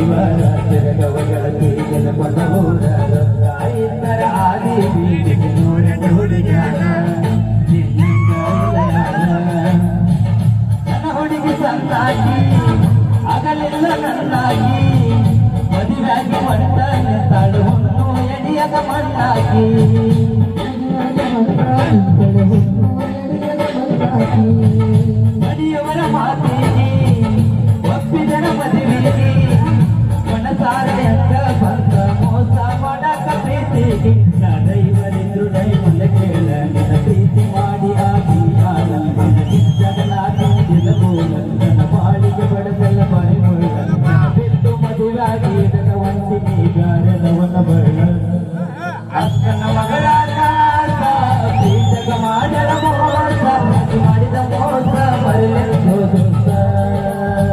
ಪರಿವಾರ ತಿರಗವಗಳ ತೀಗಲ ಕೊಡಬೋದ ಇತರ ಆದಿ ಬೀದಿಗೆ ನೋಡ ಹುಡುಗಾರ ನನ್ನ ಹುಡುಗಿ ಸಂತಾಗಿ ಆಗಲಿಲ್ಲ ನನ್ನಾಗಿ ಮದುವೆಯಾಗಿ ಮಣ್ಣನ್ನು ತಾಳು ಹುಣ್ಣು ಎಡಿಯದ ಮಣ್ಣಾಗಿ ಮನೆಯವರ ಮಾತಿಗೆ ಒಪ್ಪಿದರ ಮದುವೆಗೆ ಮನಸಾರೆ ಅಂಗ ಬಂದ ಮೋಸ ಮಾಡಕ ಪ್ರೀತಿಗೆ ದೈವರಿದ್ರು ದೈವಲ್ಲ ಕೇಳ ನಿನ್ನ ಪ್ರೀತಿ ಮಾಡಿ ಆಗಿ ಜಗಲಾಗಿ ನನ್ನ ಬಾಳಿಗೆ ಬಡಸಲ್ಲ ಬಾಯಿ ಬಿಟ್ಟು ಮದುವೆಯಾಗ